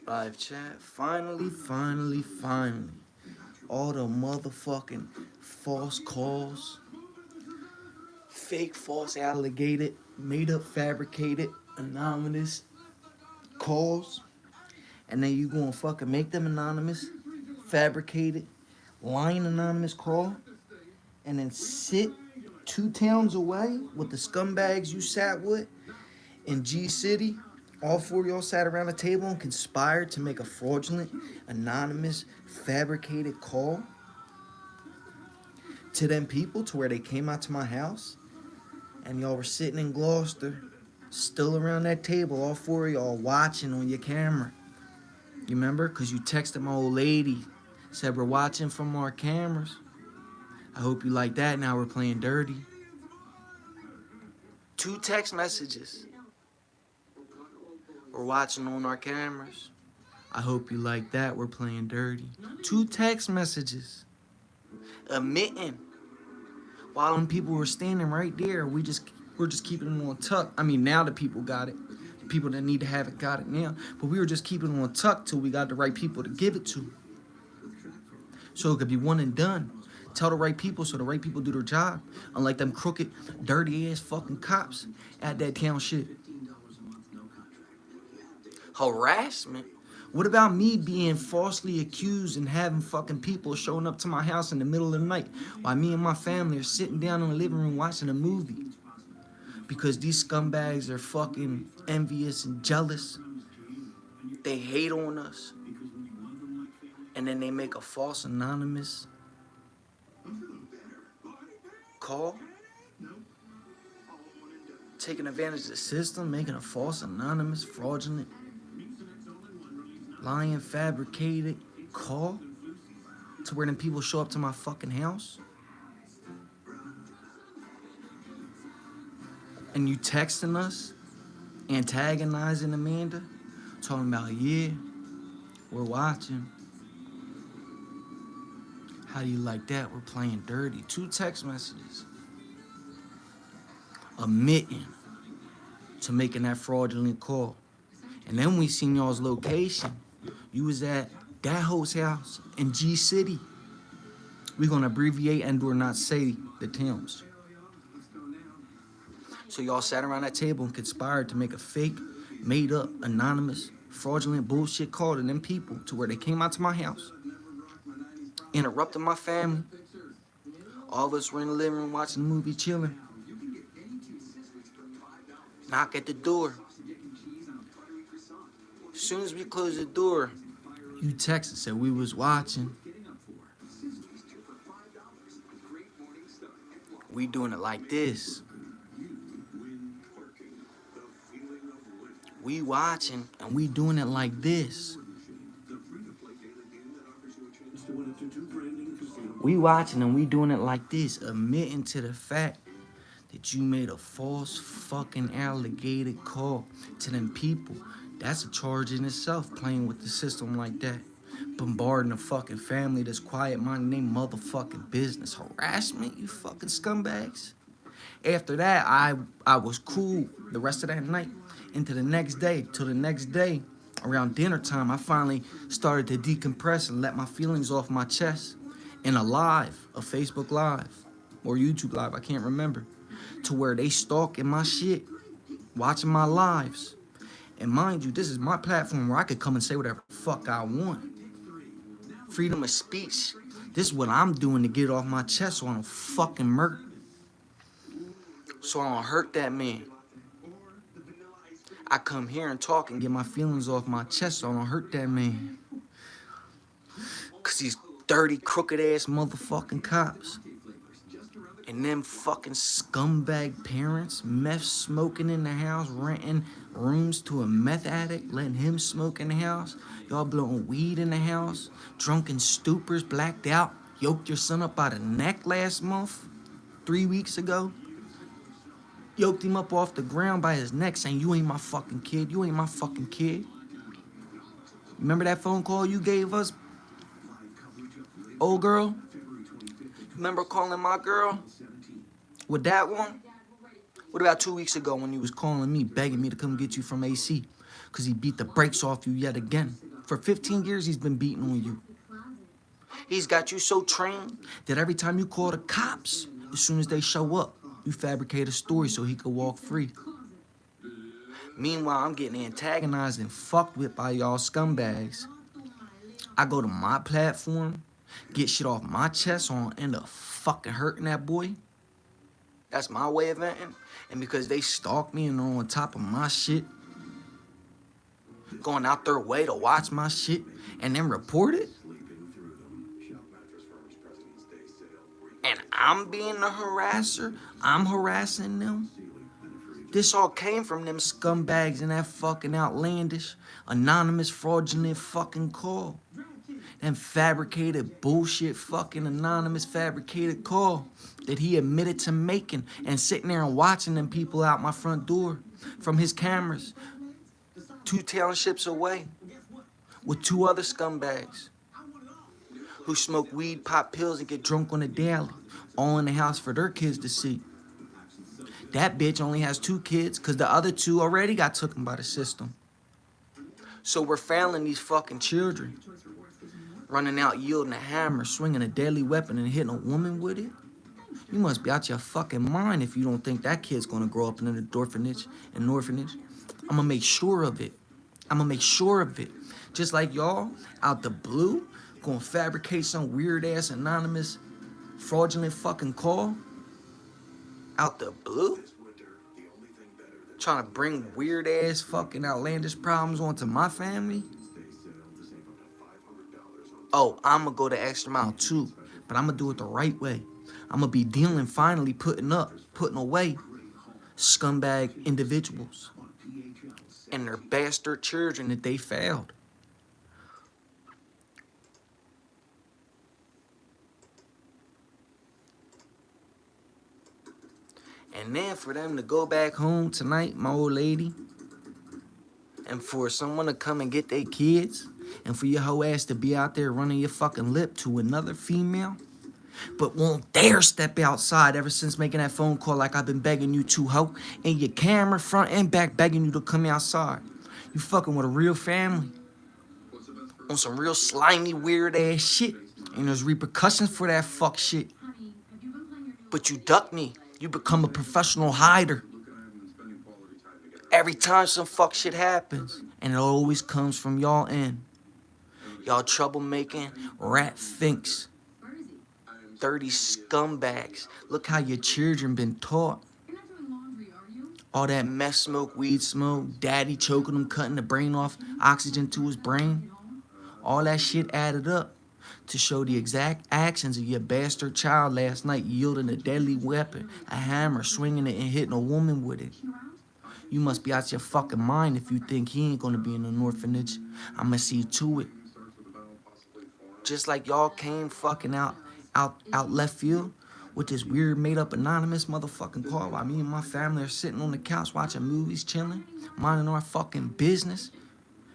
Live chat. Finally. All the motherfucking false calls, fake, false, alleged, made up, fabricated, anonymous calls. And then you gonna fucking make them anonymous, fabricated, lying anonymous call. And then sit 2 towns away with the scumbags you sat with in G City. All four of y'all sat around the table and conspired to make a fraudulent, anonymous, fabricated call to them people to where they came out to my house and y'all were sitting in Gloucester, still around that table, all four of y'all watching on your camera. You remember? Because you texted my old lady, said we're watching from our cameras. I hope you like that. Now we're playing dirty. 2 text messages. We're watching on our cameras. I hope you like that. We're playing dirty. 2 text messages. Admitting. While them people were standing right there, we're just keeping it on tuck. I mean, now the people got it. The people that need to have it got it now. But we were just keeping it on tuck till we got the right people to give it to. So it could be one and done. Tell the right people so the right people do their job. Unlike them crooked, dirty ass fucking cops at that town shit. Harassment? What about me being falsely accused and having fucking people showing up to my house in the middle of the night while me and my family are sitting down in the living room watching a movie? Because these scumbags are fucking envious and jealous. They hate on us. And then they make a false anonymous call. Taking advantage of the system, making a false anonymous, fraudulent, lying, fabricated call to where them people show up to my fucking house. And you texting us, antagonizing Amanda, talking about, yeah, we're watching. How do you like that? We're playing dirty. 2 text messages. Admitting to making that fraudulent call. And then we seen y'all's location. You was at that host house in G City. We're gonna abbreviate and or not say the towns. So y'all sat around that table and conspired to make a fake, made up, anonymous, fraudulent bullshit call to them people to where they came out to my house, interrupted my family. All of us were in the living room watching the movie, chilling. Knock at the door. As soon as we closed the door, you texted, said we was watching. We doing it like this. We watching and we doing it like this. We watching and we doing it like this, admitting to the fact that you made a false fucking alligator call to them people. That's a charge in itself, playing with the system like that. Bombarding a fucking family that's quiet, minding their motherfucking business. Harassment, you fucking scumbags. After that, I was cool the rest of that night into the next day. Till the next day, around dinner time, I finally started to decompress and let my feelings off my chest in a Facebook Live, or YouTube Live, I can't remember, to where they stalking my shit, watching my lives. And mind you, this is my platform where I could come and say whatever the fuck I want. Freedom of speech. This is what I'm doing to get it off my chest so I don't fucking murder. So I don't hurt that man. I come here and talk and get my feelings off my chest so I don't hurt that man. Cause these dirty, crooked ass motherfucking cops and them fucking scumbag parents, meth smoking in the house, renting rooms to a meth addict, letting him smoke in the house. Y'all blowing weed in the house, drunken stupors, blacked out, yoked your son up by the neck last month, 3 weeks ago. Yoked him up off the ground by his neck saying, you ain't my fucking kid, you ain't my fucking kid. Remember that phone call you gave us, old girl? Remember calling my girl with that one? What about 2 weeks ago when you was calling me, begging me to come get you from AC? Because he beat the brakes off you yet again. For 15 years, he's been beating on you. He's got you so trained that every time you call the cops, as soon as they show up, you fabricate a story so he could walk free. Meanwhile, I'm getting antagonized and fucked with by y'all scumbags. I go to my platform, get shit off my chest, or I'll end up fucking hurting that boy. That's my way of venting. And because they stalk me and are on top of my shit, going out their way to watch my shit and then report it, and I'm being the harasser, I'm harassing them. This all came from them scumbags in that fucking outlandish, anonymous, fraudulent fucking call. Them fabricated bullshit fucking anonymous fabricated call that he admitted to making and sitting there and watching them people out my front door from his cameras 2 townships away with 2 other scumbags who smoke weed, pop pills, and get drunk on the daily, all in the house for their kids to see. That bitch only has 2 kids because the other 2 already got taken by the system. So we're failing these fucking children, running out yielding a hammer, swinging a deadly weapon, and hitting a woman with it. You must be out your fucking mind if you don't think that kid's gonna grow up in an orphanage. I'm gonna make sure of it. I'm gonna make sure of it. Just like y'all, out the blue, gonna fabricate some weird ass anonymous fraudulent fucking call. Out the blue? Trying to bring weird ass fucking outlandish problems onto my family? Oh, I'm gonna go the extra mile too, but I'm gonna do it the right way. I'm gonna be dealing finally putting away scumbag individuals and their bastard children that they failed. And then for them to go back home tonight, my old lady, and for someone to come and get their kids, and for your hoe ass to be out there running your fucking lip to another female, but won't dare step outside ever since making that phone call like I've been begging you to, hoe, and your camera front and back begging you to come outside. You fucking with a real family on some real slimy, weird ass shit, and there's repercussions for that fuck shit. But you duck me. You become a professional hider. Every time some fuck shit happens, and it always comes from y'all end. Y'all troublemaking rat finks. Dirty scumbags. Look how your children been taught. All that meth smoke, weed smoke, daddy choking him, cutting the brain off, oxygen to his brain. All that shit added up to show the exact actions of your bastard child last night yielding a deadly weapon, a hammer, swinging it and hitting a woman with it. You must be out your fucking mind if you think he ain't gonna be in an orphanage. I'ma see to it. Just like y'all came fucking out left field with this weird made-up anonymous motherfucking call while me and my family are sitting on the couch watching movies, chilling, minding our fucking business.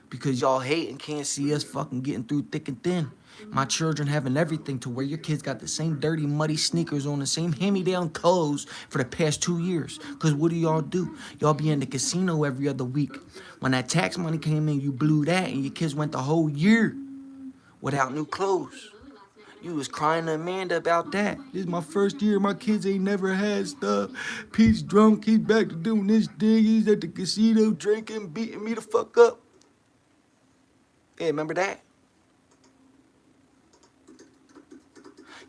Because y'all hate and can't see us fucking getting through thick and thin. My children having everything to where your kids got the same dirty, muddy sneakers on, the same hand-me-down clothes for the past 2 years. Because what do? Y'all be in the casino every other week. When that tax money came in, you blew that and your kids went the whole year without new clothes. You was crying to Amanda about that. This is my first year. My kids ain't never had stuff. Pete's drunk. He's back to doing this thing. He's at the casino drinking, beating me the fuck up. Yeah, remember that?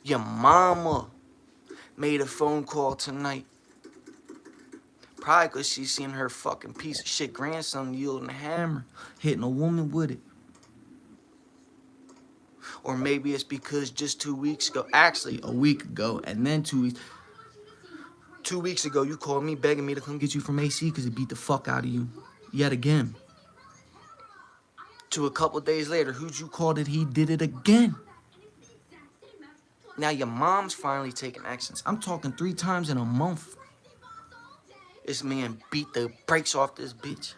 Your mama made a phone call tonight. Probably because she seen her fucking piece of shit grandson yielding a hammer, hitting a woman with it. Or maybe it's because just 2 weeks ago, actually a week ago, and then 2 weeks. 2 weeks ago, you called me begging me to come get you from AC because it beat the fuck out of you. Yet again. To a couple days later, who'd you call that he did it again? Now your mom's finally taking actions. I'm talking 3 times in a month. This man beat the brakes off this bitch.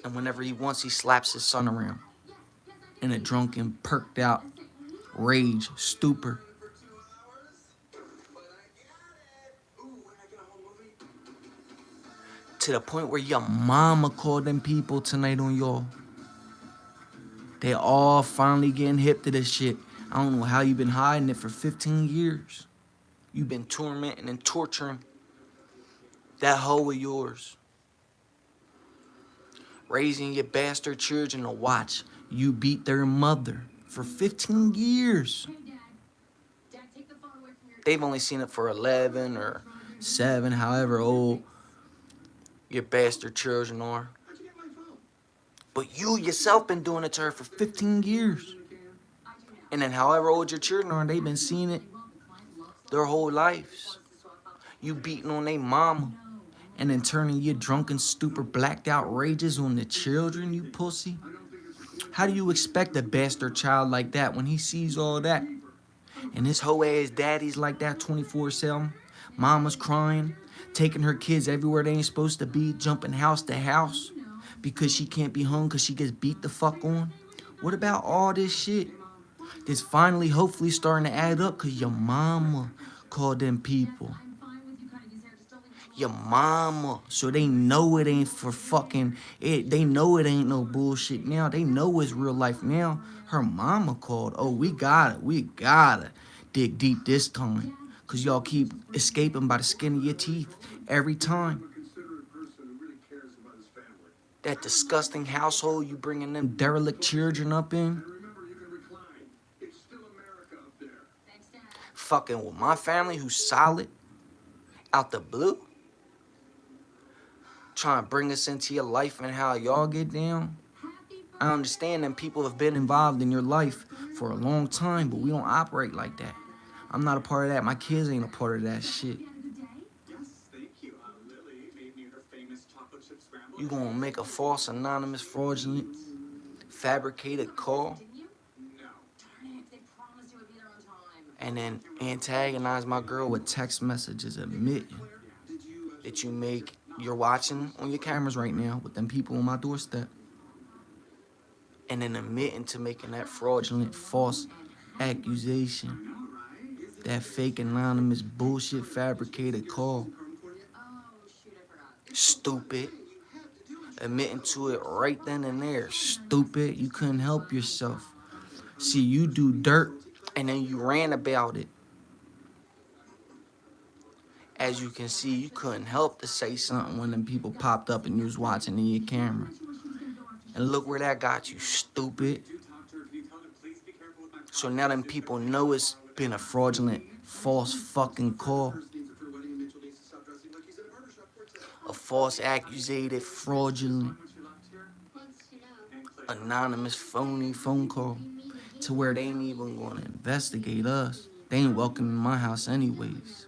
And whenever he wants, he slaps his son around. In a drunken, perked out rage, stupor. To the point where your mama called them people tonight on y'all. They all finally getting hip to this shit. I don't know how you been hiding it for 15 years. You've been tormenting and torturing that hoe of yours. Raising your bastard children to watch you beat their mother for 15 years. They've only seen it for 11 or 7, however old your bastard children are. But you yourself been doing it to her for 15 years. And then however old your children are, they've been seeing it their whole lives. You beating on their mama and then turning your drunken, stupid, blacked out rages on the children, you pussy. How do you expect a bastard child like that when he sees all that? And his hoe ass daddy's like that 24/7. Mama's crying, taking her kids everywhere they ain't supposed to be, jumping house to house because she can't be home because she gets beat the fuck on. What about all this shit? It's finally, hopefully starting to add up because your mama called them people. Your mama. So they know it ain't for fucking it. They know it ain't no bullshit now. They know it's real life now. Her mama called. Oh, we got it. We gotta dig deep this time. Cause y'all keep escaping by the skin of your teeth every time. That disgusting household you bringing them derelict children up in. Fucking with my family who's solid. Out the blue. Trying to bring us into your life and how y'all get down. I understand that people have been involved in your life for a long time, but we don't operate like that. I'm not a part of that. My kids ain't a part of that shit. You gonna make a false, anonymous, fraudulent, fabricated call and then antagonize my girl with text messages admitting that you're watching on your cameras right now with them people on my doorstep. And then admitting to making that fraudulent, false accusation. That fake, anonymous, bullshit, fabricated call. Stupid. Admitting to it right then and there. Stupid. You couldn't help yourself. See, you do dirt, and then you ran about it. As you can see, you couldn't help to say something when them people popped up and you was watching in your camera. And look where that got you, stupid. So now them people know it's been a fraudulent, false fucking call. A false, accusated, fraudulent, anonymous, phony phone call to where they ain't even gonna investigate us. They ain't welcome in my house anyways.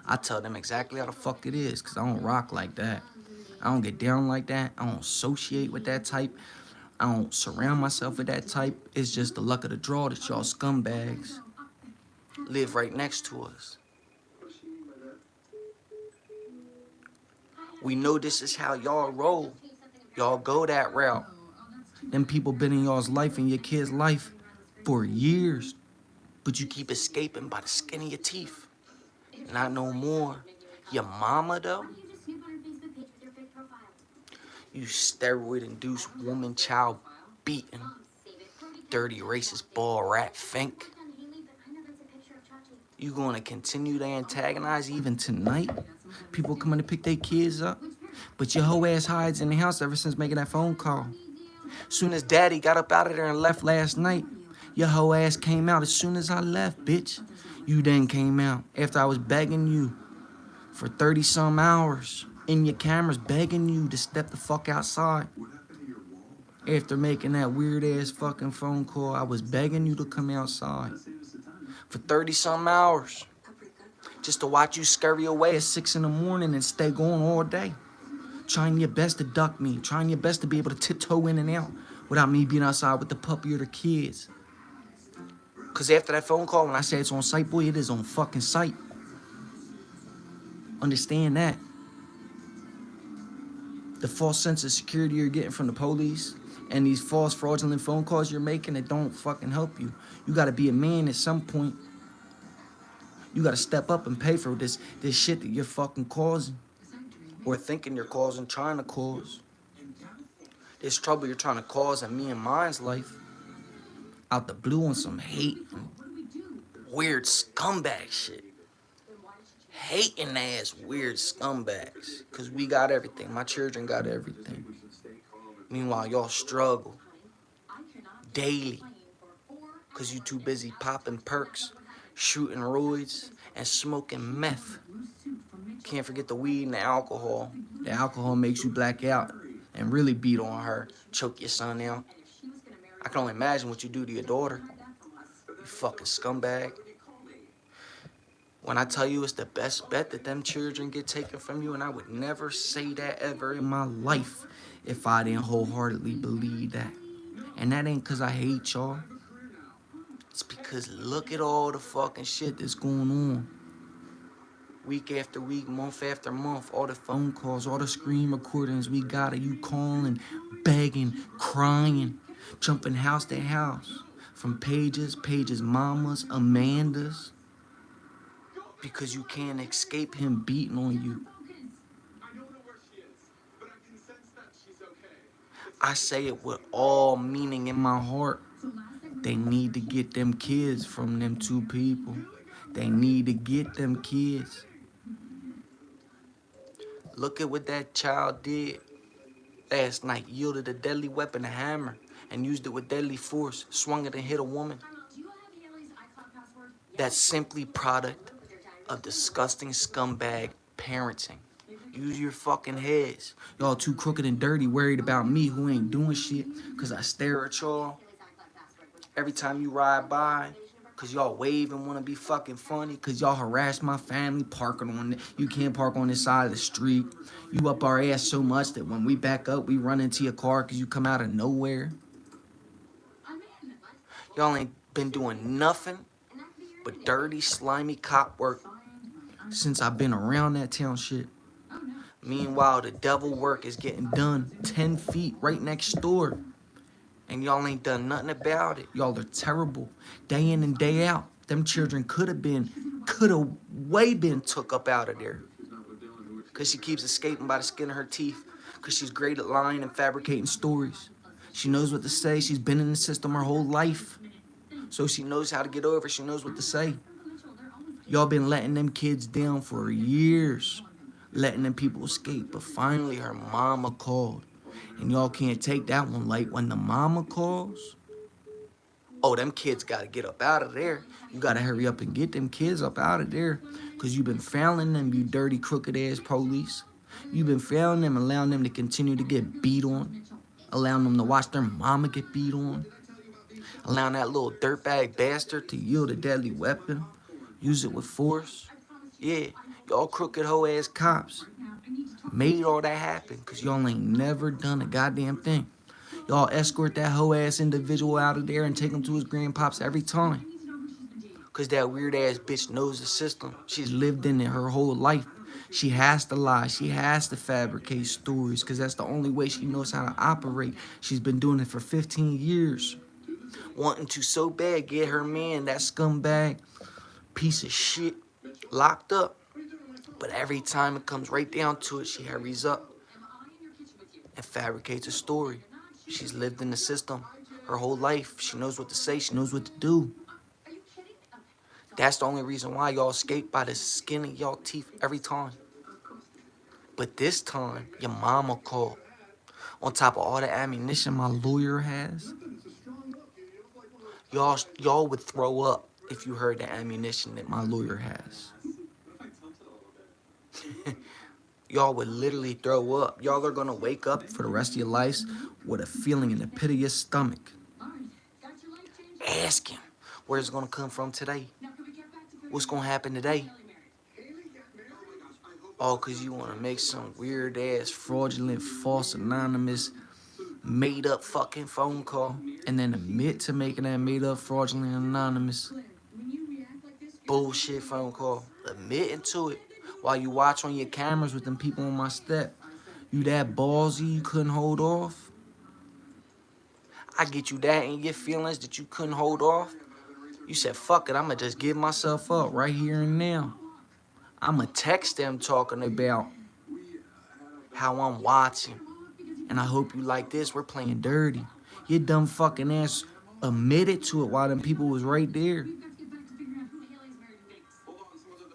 I tell them exactly how the fuck it is, cause I don't rock like that. I don't get down like that. I don't associate with that type. I don't surround myself with that type. It's just the luck of the draw that y'all scumbags live right next to us. We know this is how y'all roll. Y'all go that route. Them people been in y'all's life and your kid's life for years. But you keep escaping by the skin of your teeth. Not no more. Your mama, though? You steroid-induced woman, child beating, dirty, racist, ball rat fink. You gonna continue to antagonize even tonight? People coming to pick their kids up? But your hoe ass hides in the house ever since making that phone call. Soon as daddy got up out of there and left last night, your hoe ass came out as soon as I left, bitch. You then came out after I was begging you for 30-some hours in your cameras, begging you to step the fuck outside. After making that weird-ass fucking phone call, I was begging you to come outside for 30-some hours just to watch you scurry away at 6 in the morning and stay going all day. Trying your best to duck me, trying your best to be able to tiptoe in and out without me being outside with the puppy or the kids. Because after that phone call, when I say it's on site, boy, it is on fucking site. Understand that. The false sense of security you're getting from the police and these false fraudulent phone calls you're making, it don't fucking help you. You gotta be a man at some point. You gotta step up and pay for this shit that you're fucking causing. Or thinking you're causing, trying to cause. This trouble you're trying to cause in me and mine's life. out the blue on some hate and weird scumbag shit. Hating ass weird scumbags. Cause we got everything. My children got everything. Meanwhile, y'all struggle daily. Cause you too busy popping perks, shooting roids, and smoking meth. Can't forget the weed and the alcohol. The alcohol makes you black out and really beat on her, choke your son out. I can only imagine what you do to your daughter. You fucking scumbag. When I tell you it's the best bet that them children get taken from you, and I would never say that ever in my life if I didn't wholeheartedly believe that. And that ain't cause I hate y'all. It's because look at all the fucking shit that's going on. Week after week, month after month, all the phone calls, all the screen recordings we got of you calling, begging, crying, jumping house to house. From Paige's mamas, Amanda's. Because you can't escape him beating on you. I say it with all meaning in my heart. They need to get them kids from them two people. They need to get them kids. Look at what that child did last night. Yielded a deadly weapon, a hammer, and used it with deadly force. Swung it and hit a woman. That's simply product of disgusting scumbag parenting. Use your fucking heads. Y'all too crooked and dirty, worried about me who ain't doing shit. Cause I stare at y'all every time you ride by. Cause y'all wave and wanna be fucking funny. Cause y'all harass my family parking on it. You can't park on this side of the street. You up our ass so much that when we back up, we run into your car cause you come out of nowhere. Y'all ain't been doing nothing but dirty, slimy cop work since I've been around that town shit. Meanwhile, the devil work is getting done 10 feet right next door. And y'all ain't done nothing about it. Y'all are terrible. Day in and day out. Them children could have way been took up out of there. Because she keeps escaping by the skin of her teeth. Because she's great at lying and fabricating stories. She knows what to say. She's been in the system her whole life. So she knows how to get over. She knows what to say. Y'all been letting them kids down for years. Letting them people escape. But finally her mama called. And y'all can't take that one light. When the mama calls, oh, them kids gotta get up out of there. You gotta hurry up and get them kids up out of there. Cause you've been fouling them, you dirty, crooked ass police. You've been fouling them, allowing them to continue to get beat on. Allowing them to watch their mama get beat on. Allowing that little dirtbag bastard to yield a deadly weapon. Use it with force. Yeah, y'all crooked hoe ass cops made all that happen because y'all ain't never done a goddamn thing. Y'all escort that hoe ass individual out of there and take him to his grandpops every time. Because that weird ass bitch knows the system. She's lived in it her whole life. She has to lie. She has to fabricate stories because that's the only way she knows how to operate. She's been doing it for 15 years. Wanting to so bad get her man, that scumbag, piece of shit, locked up. But every time it comes right down to it, she hurries up and fabricates a story. She's lived in the system her whole life. She knows what to say. She knows what to do. That's the only reason why y'all escape by the skin of y'all teeth every time. But this time, your mama called. On top of all the ammunition my lawyer has, y'all would throw up if you heard the ammunition that my lawyer has. Y'all would literally throw up. Y'all are gonna wake up for the rest of your lives with a feeling in the pit of your stomach. Ask him where it's gonna come from today. What's gonna happen today? All cause you wanna make some weird ass, fraudulent, false, anonymous, made up fucking phone call and then admit to making that made up, fraudulent, anonymous bullshit phone call. Admitting to it while you watch on your cameras with them people on my step. You that ballsy you couldn't hold off? I get you that in your feelings that you couldn't hold off. You said, fuck it, I'ma just give myself up right here and now. I'ma text them talking about how I'm watching. And I hope you like this, we're playing dirty. Your dumb fucking ass Admitted to it while them people was right there.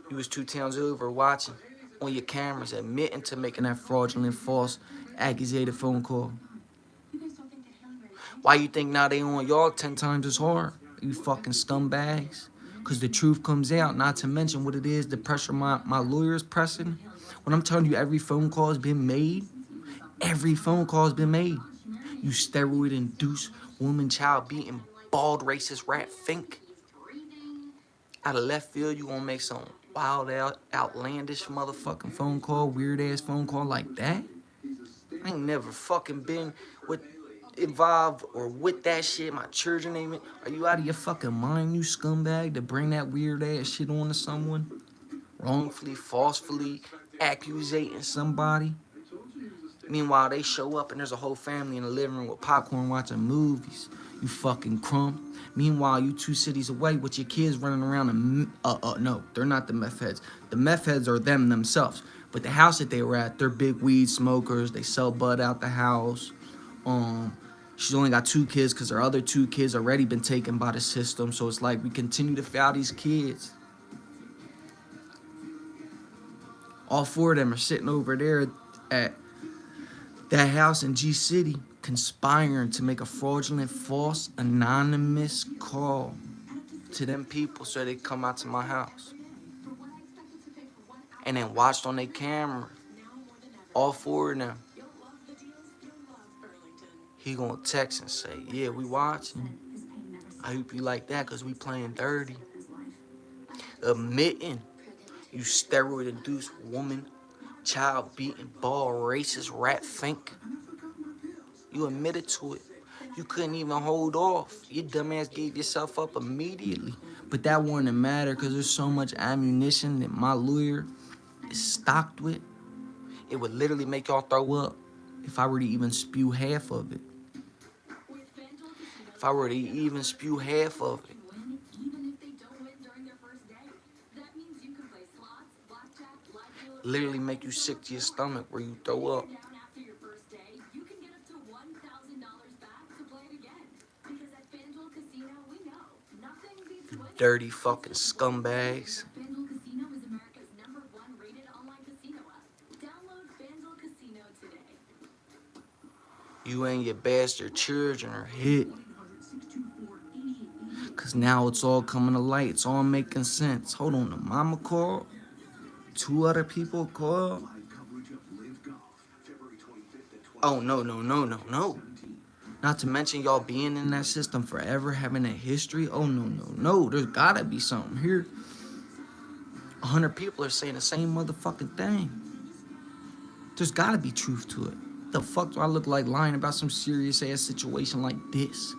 You was 2 towns over watching on your cameras, admitting to making that fraudulent, false, accusated phone call. Why you think now they on y'all 10 times as hard? You fucking scumbags. Because the truth comes out, not to mention what it is, the pressure my lawyer's pressing. When I'm telling you every phone call has been made, every phone call has been made. You steroid-induced, woman, child beating, bald, racist rat fink. Out of left field, you gonna make some wild, outlandish motherfucking phone call, weird-ass phone call like that? I ain't never fucking been involved or with that shit. My children ain't it. Are you out of your fucking mind, you scumbag, to bring that weird-ass shit on to someone? Wrongfully, falsely accusating somebody? Meanwhile, they show up and there's a whole family in the living room with popcorn watching movies. You fucking crumb. Meanwhile, you 2 cities away with your kids running around and, no, they're not the meth heads. The meth heads are them themselves. But the house that they were at, they're big weed smokers. They sell bud out the house. She's only got 2 kids because her other 2 kids already been taken by the system. So it's like we continue to foul these kids. All 4 of them are sitting over there at that house in G City, conspiring to make a fraudulent, false, anonymous call to them people so they come out to my house. And then watched on their camera, all 4 of them. He gonna text and say, yeah, we watching. I hope you like that because we playing dirty. Admitting you steroid-induced woman, child beating, ball, racist, rat fink. You admitted to it. You couldn't even hold off. Your dumbass gave yourself up immediately. But that wouldn't matter because there's so much ammunition that my lawyer is stocked with. It would literally make y'all throw up if I were to even spew half of it. If I were to even spew half of it. Literally make you sick to your stomach where you throw up. You dirty fucking scumbags. You and your bastard children are hit. Cause now it's all coming to light. It's all making sense. Hold on, the mama called. 2 other people called. Oh, no. Not to mention y'all being in that system forever, having a history. Oh, no. There's gotta be something here. 100 people are saying the same motherfucking thing. There's gotta be truth to it. The fuck do I look like lying about some serious ass situation like this?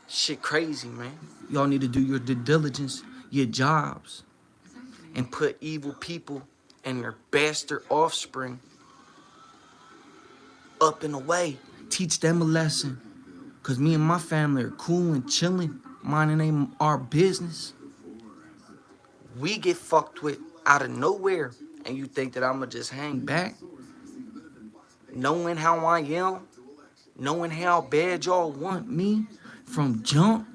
Shit crazy, man. Y'all need to do your due diligence, your jobs, and put evil people and their bastard offspring up and away. Teach them a lesson. Cause me and my family are cool and chilling, minding our business. We get fucked with out of nowhere, and you think that I'ma just hang back? Knowing how I am, knowing how bad y'all want me from jump.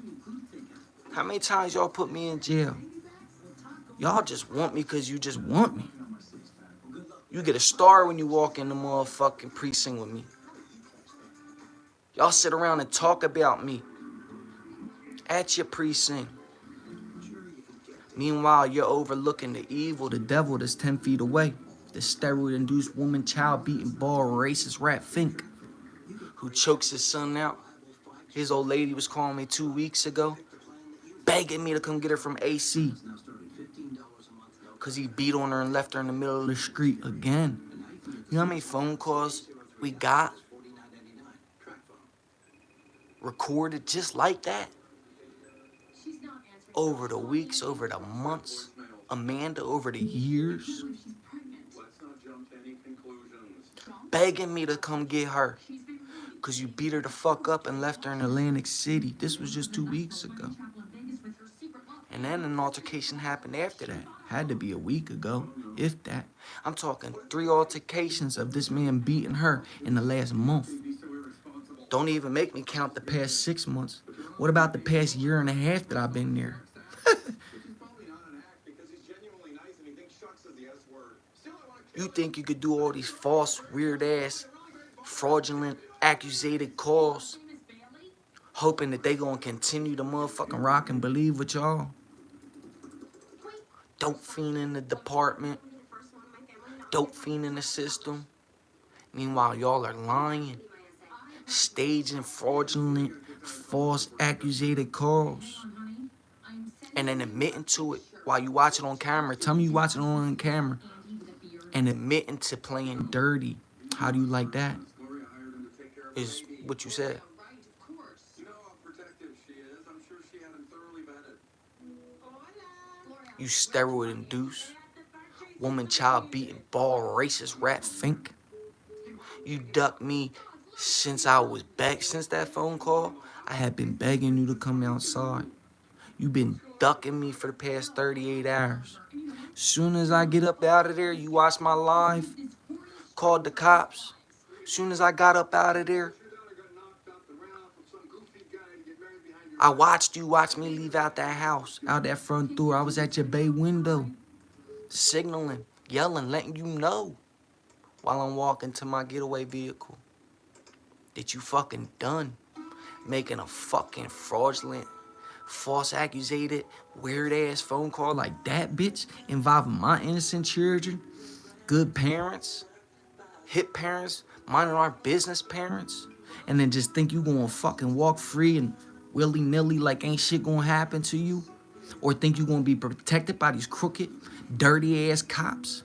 How many times y'all put me in jail? Y'all just want me because you just want me. You get a star when you walk in the motherfucking precinct with me. Y'all sit around and talk about me at your precinct. Meanwhile, you're overlooking the evil, the devil that's 10 feet away. The steroid-induced woman, child beating, ball, racist rat fink who chokes his son out. His old lady was calling me 2 weeks ago, begging me to come get her from AC. Because he beat on her and left her in the middle of the street again. You know how many phone calls we got recorded just like that? Over the weeks, over the months, Amanda, over the years. Begging me to come get her. Because you beat her the fuck up and left her in Atlantic City. This was just 2 weeks ago. And then an altercation happened after that. Had to be a week ago. if that. I'm talking 3 altercations of this man beating her in the last month. Don't even make me count the past 6 months. What about the past year and a half that I've been there? You think you could do all these false, weird-ass, fraudulent, accusated calls, hoping that they gonna continue to motherfucking rock and believe with y'all? Dope fiend in the department, dope fiend in the system. Meanwhile, y'all are lying, staging fraudulent, false, accusated calls, and then admitting to it while you watch it on camera. Tell me you watch it on camera and admitting to playing dirty. How do you like that? Is what you said. You steroid-induced, woman, child beating, ball, racist, rat fink. You ducked me since I was back. Since that phone call, I had been begging you to come outside. You've been ducking me for the past 38 hours. Soon as I get up out of there, you watch my live, called the cops. Soon as I got up out of there, I watched you watch me leave out that house, out that front door. I was at your bay window, signaling, yelling, letting you know while I'm walking to my getaway vehicle that you fucking done making a fucking fraudulent, false accusated, weird-ass phone call like that, bitch, involving my innocent children, good parents, hip parents, minding our business parents, and then just think you gonna fucking walk free and willy-nilly like ain't shit gonna happen to you, or think you gonna be protected by these crooked, dirty-ass cops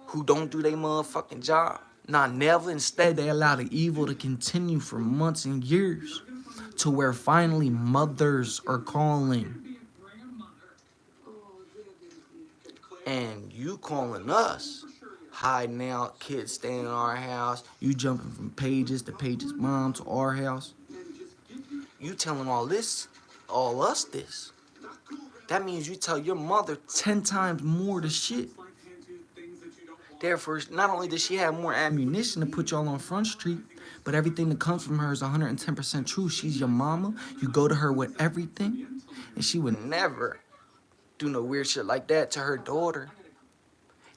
who don't do their motherfucking job. Nah, never. Instead, they allow the evil to continue for months and years to where finally mothers are calling. And you calling us, hiding out, kids staying in our house, you jumping from Pages to Pages' mom to our house. You telling all us this. That means you tell your mother 10 times more the shit. Therefore, not only does she have more ammunition to put y'all on Front Street, but everything that comes from her is 110% true. She's your mama. You go to her with everything, and she would never do no weird shit like that to her daughter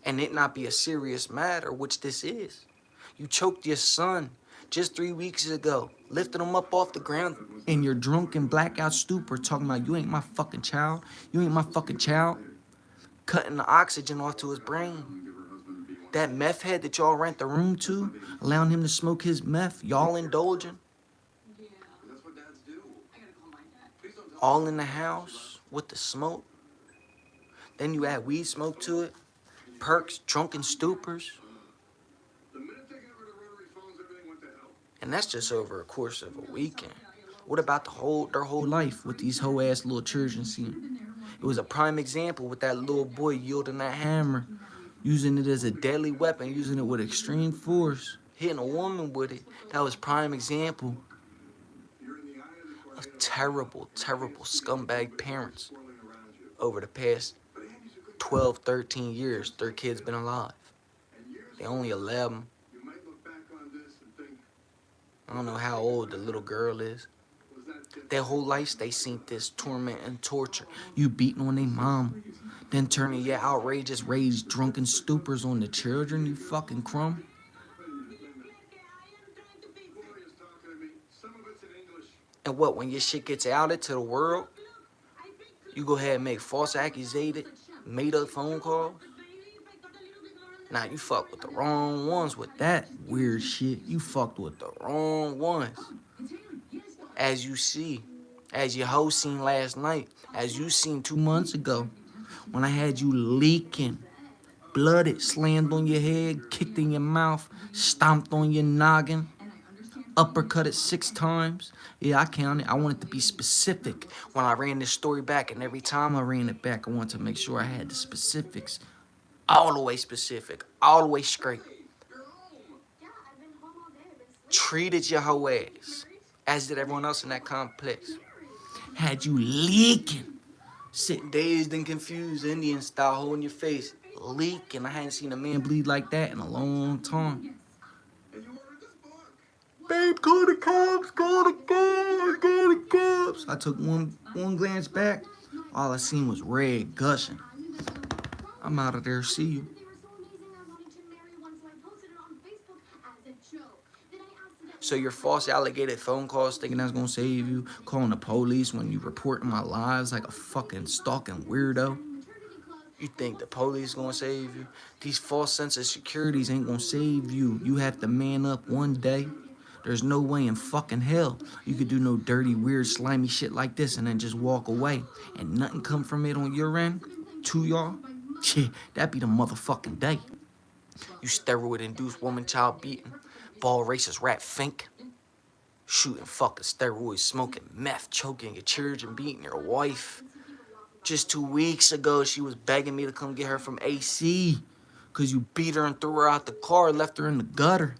and it not be a serious matter, which this is. You choked your son just 3 weeks ago, lifted him up off the ground in your drunken blackout stupor, talking about you ain't my fucking child, you ain't my fucking child, cutting the oxygen off to his brain. That meth head that y'all rent the room to, allowing him to smoke his meth, y'all indulging. All in the house with the smoke. Then you add weed smoke to it, perks, drunken stupors. And that's just over a course of a weekend. What about their whole life with these whole ass little children scene? It was a prime example with that little boy yielding that hammer, using it as a deadly weapon, using it with extreme force, hitting a woman with it. That was prime example of terrible, terrible scumbag parents over the past 12, 13 years their kids been alive. They only 11. I don't know how old the little girl is. Their whole life they seen this torment and torture. You beating on their mom, then turning your outrageous, rage, drunken stupors on the children, you fucking crumb. And what, when your shit gets outed to the world, you go ahead and make false accusated, made up phone calls? Nah, you fucked with the wrong ones with that weird shit. You fucked with the wrong ones. As you see, as your host seen last night, as you seen 2 months ago, when I had you leaking, blooded, slammed on your head, kicked in your mouth, stomped on your noggin, uppercutted 6 times. Yeah, I counted. I wanted to be specific when I ran this story back, and every time I ran it back, I wanted to make sure I had the specifics. All the way specific, all the way straight. Treated your whole ass, as did everyone else in that complex. Had you leaking, Sitting dazed and confused, Indian style, holding your face, leaking. I hadn't seen a man bleed like that in a long time. Babe, call the cops, call the cops, call the cops. I took one glance back. All I seen was red gushing. I'm out of there. See you. So your false alligator phone calls thinking that's gonna save you, calling the police when you reporting my lives like a fucking stalking weirdo. You think the police gonna save you? These false sense of securities ain't gonna save you. You have to man up one day. There's no way in fucking hell you could do no dirty, weird, slimy shit like this and then just walk away and nothing come from it on your end. To y'all, shit, that be the motherfucking day. You steroid-induced woman child beating, ball racist rat fink, shooting fucking steroids, smoking meth, choking your children, beating your wife. Just 2 weeks ago, she was begging me to come get her from AC because you beat her and threw her out the car, left her in the gutter.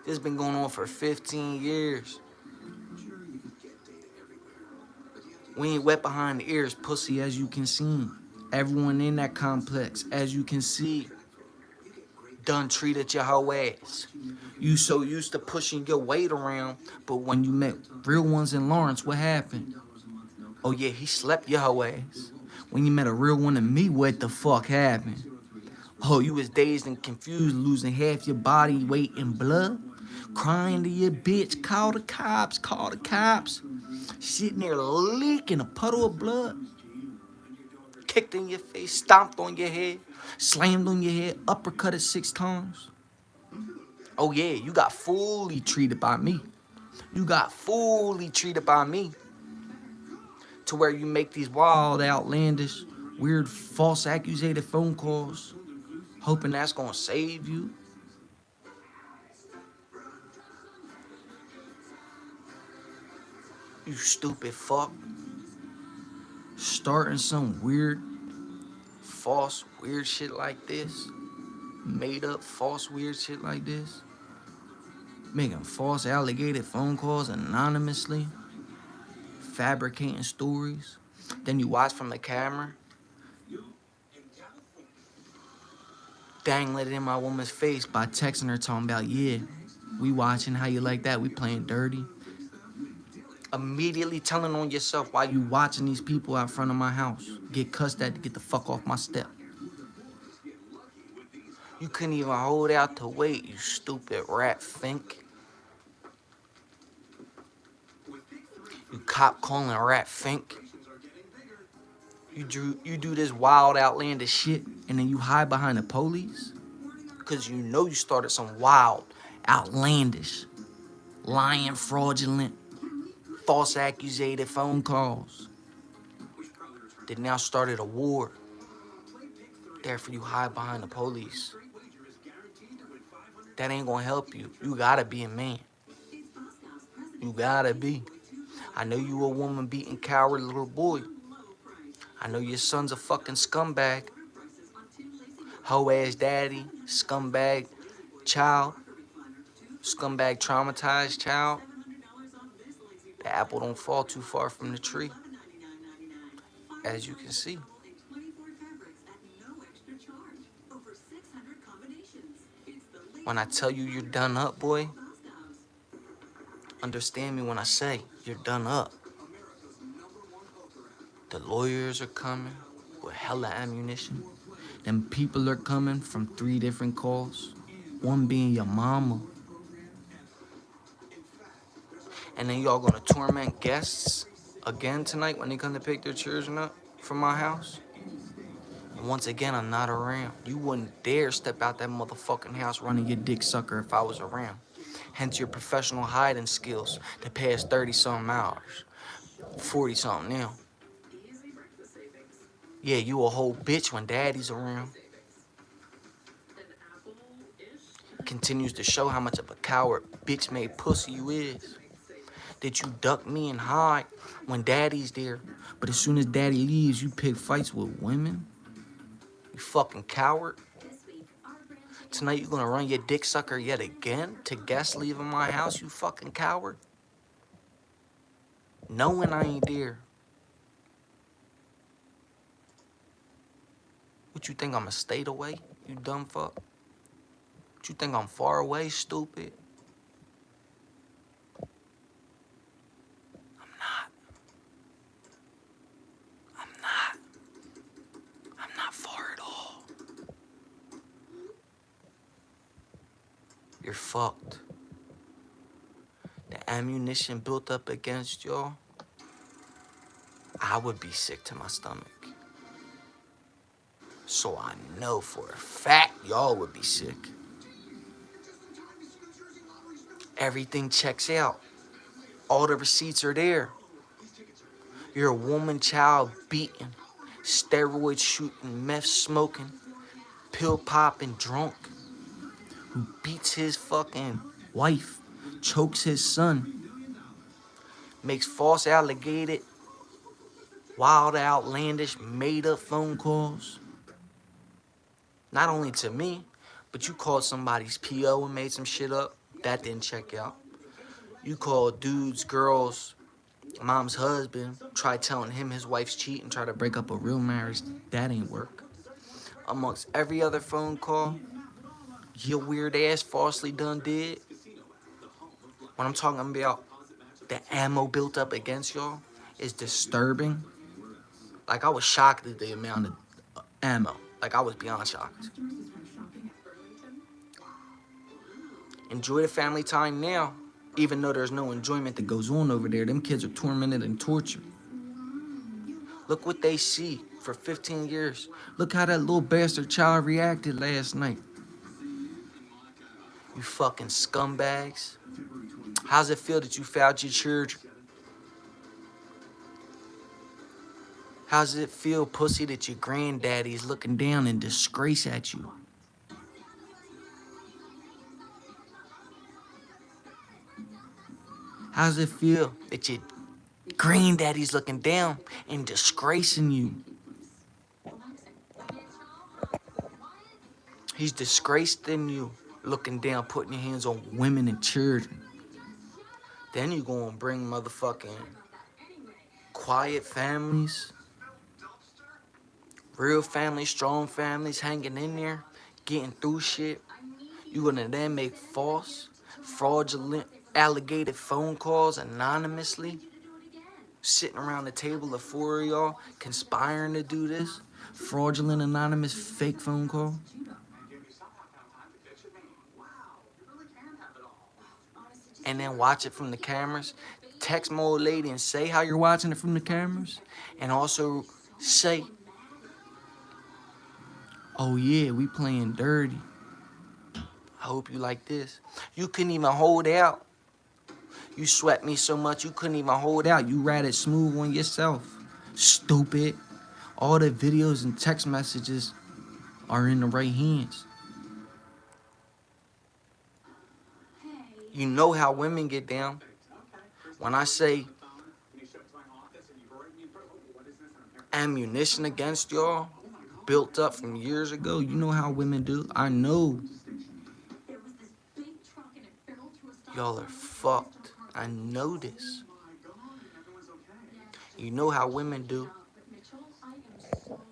This has been going on for 15 years. We ain't wet behind the ears, pussy, as you can see. Everyone in that complex, as you can see, done treated your whole ass. You so used to pushing your weight around, but when you met real ones in Lawrence, what happened? Oh yeah, he slept your whole ass. When you met a real one in me, what the fuck happened? Oh, you was dazed and confused, losing half your body weight in blood? Crying to your bitch, call the cops, call the cops. Sitting there leaking a puddle of blood. Kicked in your face, stomped on your head, slammed on your head, uppercutted 6 times. Oh yeah, you got fully treated by me. You got fully treated by me. To where you make these wild, outlandish, weird, false accusated phone calls, hoping that's gonna save you. You stupid fuck. Starting some weird, false, weird shit like this. Made up, false, weird shit like this. Making false alligator phone calls anonymously. Fabricating stories. Then you watch from the camera. Dangling it in my woman's face by texting her talking about, yeah, we watching, how you like that, we playing dirty. Immediately telling on yourself while you watching these people out front of my house get cussed at to get the fuck off my step. You couldn't even hold out to wait, you stupid rat fink. You cop calling rat fink. You do this wild outlandish shit and then you hide behind the police? Cause you know you started some wild, outlandish, lying, fraudulent, false accusated phone calls that now started a war. Therefore you hide behind the police. That ain't gonna help you. You gotta be a man. You gotta be. I know you a woman beating coward little boy. I know your son's a fucking scumbag. Hoe ass daddy, scumbag child, scumbag traumatized child. The apple don't fall too far from the tree, as you can see. When I tell you you're done up, boy, understand me when I say you're done up. The lawyers are coming with hella ammunition. Them people are coming from 3 different calls. One being your mama. And then y'all gonna torment guests again tonight when they come to pick their children up from my house. And once again, I'm not around. You wouldn't dare step out that motherfucking house running your dick sucker if I was around. Hence your professional hiding skills to past 30-something hours. 40-something now. Yeah, you a whole bitch when daddy's around. Continues to show how much of a coward, bitch-made pussy you is. That you duck me and hide when daddy's there. But as soon as daddy leaves, you pick fights with women? You fucking coward. Tonight you gonna run your dick sucker yet again to guests leaving my house, you fucking coward? Knowing I ain't there. What you think I'm a state away, you dumb fuck? What you think I'm far away, stupid? I'm not. I'm not. I'm not far at all. You're fucked. The ammunition built up against y'all, I would be sick to my stomach. So I know for a fact y'all would be sick. Everything checks out. All the receipts are there. You're a woman child beaten, steroid shooting, meth smoking, pill popping drunk who beats his fucking wife, chokes his son, makes false alleged, wild, outlandish, made up phone calls. Not only to me, but you called somebody's PO and made some shit up. That didn't check out. You called dudes, girls, mom's husband, try telling him his wife's cheating, try to break up a real marriage. That ain't work. Amongst every other phone call your weird ass falsely done did, what I'm talking about, the ammo built up against y'all is disturbing. Like, I was shocked at the amount of ammo. Like, I was beyond shocked. Enjoy the family time now, even though there's no enjoyment that goes on over there. Them kids are tormented and tortured. Look what they see for 15 years. Look how that little bastard child reacted last night. You fucking scumbags. How's it feel that you failed your children? How's it feel, pussy, that your granddaddy's looking down in disgrace at you? How's it feel that your granddaddy's looking down and disgracing you? He's disgraced in you, looking down, putting your hands on women and children. Then you gonna bring motherfucking quiet families, real families, strong families hanging in there, getting through shit. You gonna then make false, fraudulent, alligated phone calls anonymously, sitting around the table of four of y'all conspiring to do this fraudulent, anonymous, fake phone call. And then watch it from the cameras. Text my old lady and say how you're watching it from the cameras. And also say, oh yeah, we playing dirty. I hope you like this. You couldn't even hold out. You sweat me so much you couldn't even hold out. You ratted smooth on yourself. Stupid. All the videos and text messages are in the right hands. You know how women get down. When I say ammunition against y'all, built up from years ago, you know how women do. I know. Y'all are fucked. I know this. You know how women do.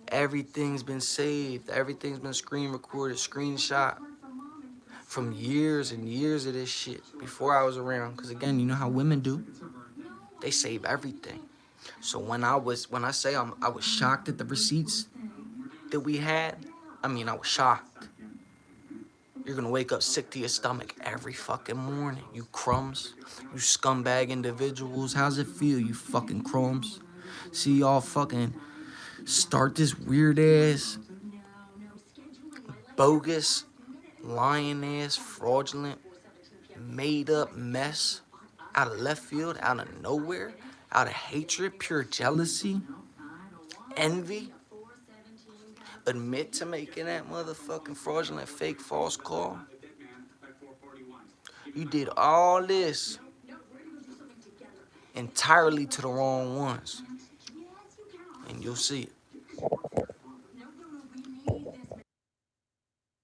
Everything's been saved. Everything's been screen recorded, screenshot. From years and years of this shit before I was around. Because again, you know how women do. They save everything. So when I was shocked at the receipts that we had, I was shocked. You're gonna wake up sick to your stomach every fucking morning. You crumbs. You scumbag individuals. How's it feel, you fucking crumbs? See y'all fucking start this weird ass, bogus, lying ass, fraudulent, made up mess out of left field, out of nowhere, out of hatred, pure jealousy, envy. Admit to making that motherfucking fraudulent, fake, false call. You did all this entirely to the wrong ones. And you'll see it.